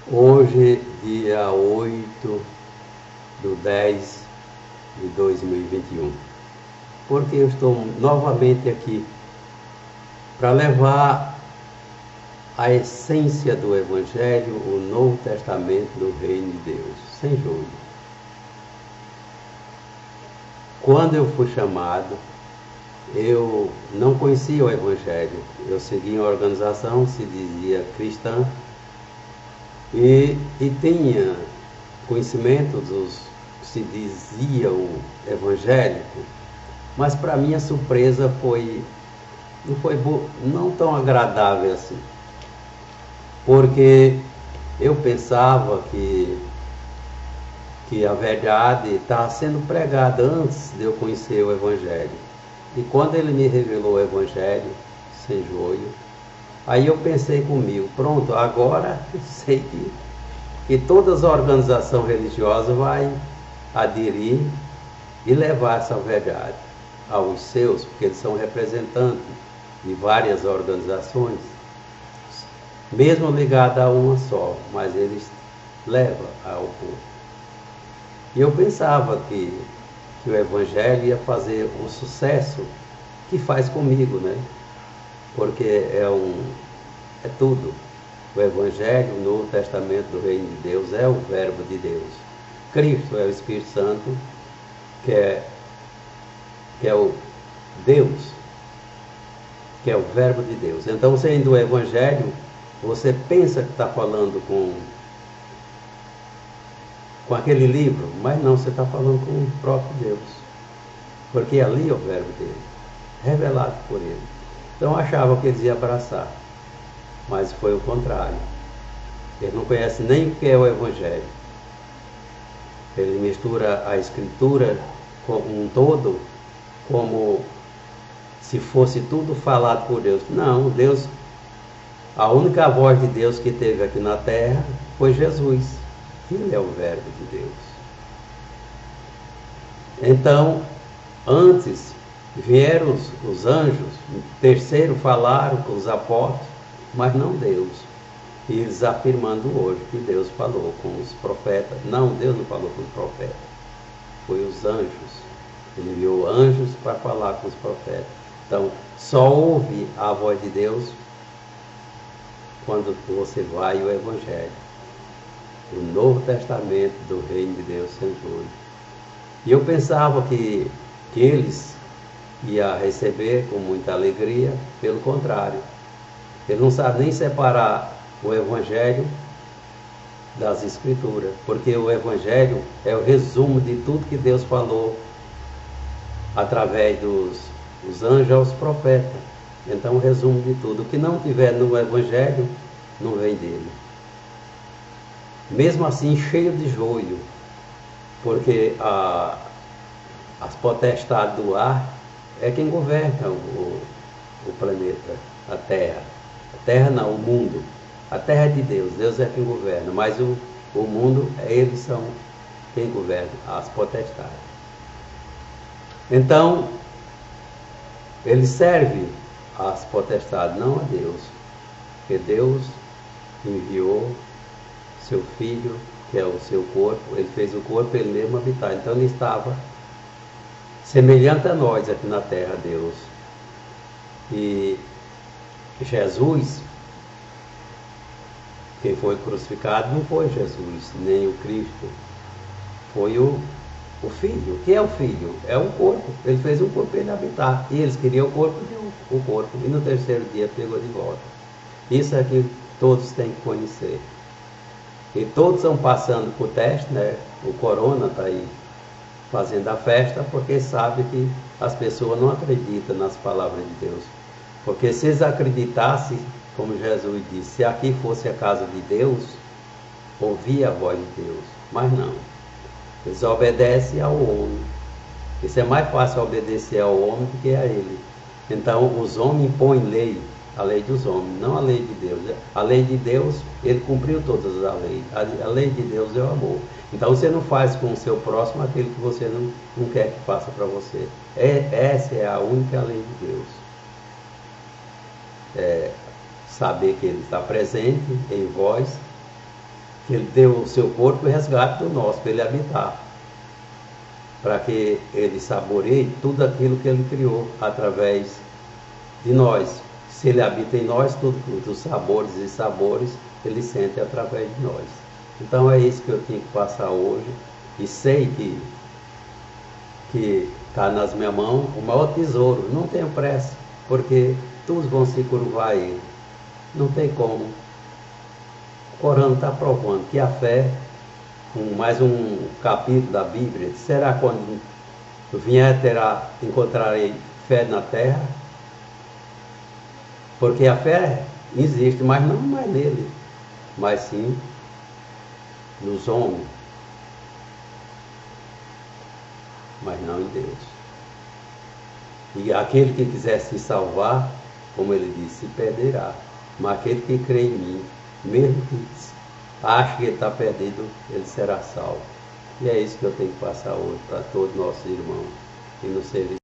Hoje, dia 8/10/2021. Porque eu estou novamente aqui para levar a essência do Evangelho, o Novo Testamento do Reino de Deus, sem jogo. Quando eu fui chamado, eu não conhecia o Evangelho. Eu seguia uma organização, se dizia cristã, e tinha conhecimento dos que se diziam evangélico, mas para minha surpresa não tão agradável assim, porque eu pensava que a verdade estava sendo pregada antes de eu conhecer o Evangelho. E quando ele me revelou o Evangelho, sem joio, aí eu pensei comigo, pronto, agora eu sei que todas as organizações religiosas vai aderir e levar essa verdade aos seus, porque eles são representantes de várias organizações, mesmo ligadas a uma só, mas eles levam ao povo. E eu pensava que o Evangelho ia fazer um sucesso que faz comigo, né? Porque é tudo. O Evangelho, o Novo Testamento do Reino de Deus é o Verbo de Deus. Cristo é o Espírito Santo, que é o Deus, que é o Verbo de Deus. Então, sendo o Evangelho, você pensa que está falando com aquele livro, mas não, você está falando com o próprio Deus, porque ali é o verbo dele, revelado por ele. Então eu achava que eles iam abraçar, mas foi o contrário. Ele não conhece nem o que é o Evangelho. Ele mistura a Escritura com um todo, como se fosse tudo falado por Deus. Não, Deus, a única voz de Deus que teve aqui na terra foi Jesus. Ele é o Verbo de Deus. Então, antes vieram os anjos, terceiro falaram com os apóstolos, mas não Deus. E eles afirmando hoje que Deus falou com os profetas. Não, Deus não falou com os profetas. Foi os anjos. Ele enviou anjos para falar com os profetas. Então, só ouve a voz de Deus quando você vai ao Evangelho. O Novo Testamento do Reino de Deus sem joio. E eu pensava que eles iam receber com muita alegria, pelo contrário. Ele não sabe nem separar o Evangelho das Escrituras, porque o Evangelho é o resumo de tudo que Deus falou através dos anjos aos profetas. Então, o resumo de tudo. O que não tiver no Evangelho, não vem dele. Mesmo assim, cheio de joio, porque as potestades do ar é quem governa o planeta, a Terra. A Terra não, o mundo. A Terra é de Deus, Deus é quem governa, mas o mundo, eles são quem governa, as potestades. Então, ele serve às potestades, não a Deus, porque Deus enviou seu Filho, que é o seu corpo, ele fez o corpo, ele mesmo habitar. Então ele estava semelhante a nós aqui na terra, Deus. E Jesus, quem foi crucificado, não foi Jesus, nem o Cristo, foi o Filho. O que é o Filho? É o corpo. Ele fez o corpo para ele habitar. E eles queriam o corpo, deu o corpo. E no terceiro dia pegou de volta. Isso é que todos têm que conhecer. E todos estão passando por teste, né? O corona está aí fazendo a festa, porque sabe que as pessoas não acreditam nas palavras de Deus. Porque se eles acreditassem, como Jesus disse, se aqui fosse a casa de Deus, ouvia a voz de Deus. Mas não. Eles obedecem ao homem. Isso é mais fácil obedecer ao homem do que a ele. Então, os homens impõem lei, a lei dos homens, não a lei de Deus. A lei de Deus, ele cumpriu todas as leis. A lei de Deus é o amor. Então você não faz com o seu próximo aquilo que você não quer que faça para você. Essa é a única lei de Deus. Saber que ele está presente em vós, que Ele deu o seu corpo e resgate do nosso, para Ele habitar. Para que Ele saboreie tudo aquilo que Ele criou através de nós. Se Ele habita em nós, tudo os sabores e sabores Ele sente através de nós. Então é isso que eu tinha que passar hoje. E sei que está nas minhas mãos o maior tesouro. Não tenho pressa, porque todos vão se curvar a Ele. Não tem como. O Corão está provando que a fé, mais um capítulo da Bíblia, será quando vier encontrarei fé na terra? Porque a fé existe, mas não mais nele, mas sim nos homens, mas não em Deus. E aquele que quiser se salvar, como ele disse, se perderá. Mas aquele que crê em mim, mesmo que ache que ele está perdido, ele será salvo. E é isso que eu tenho que passar hoje para todos os nossos irmãos que nos serviço.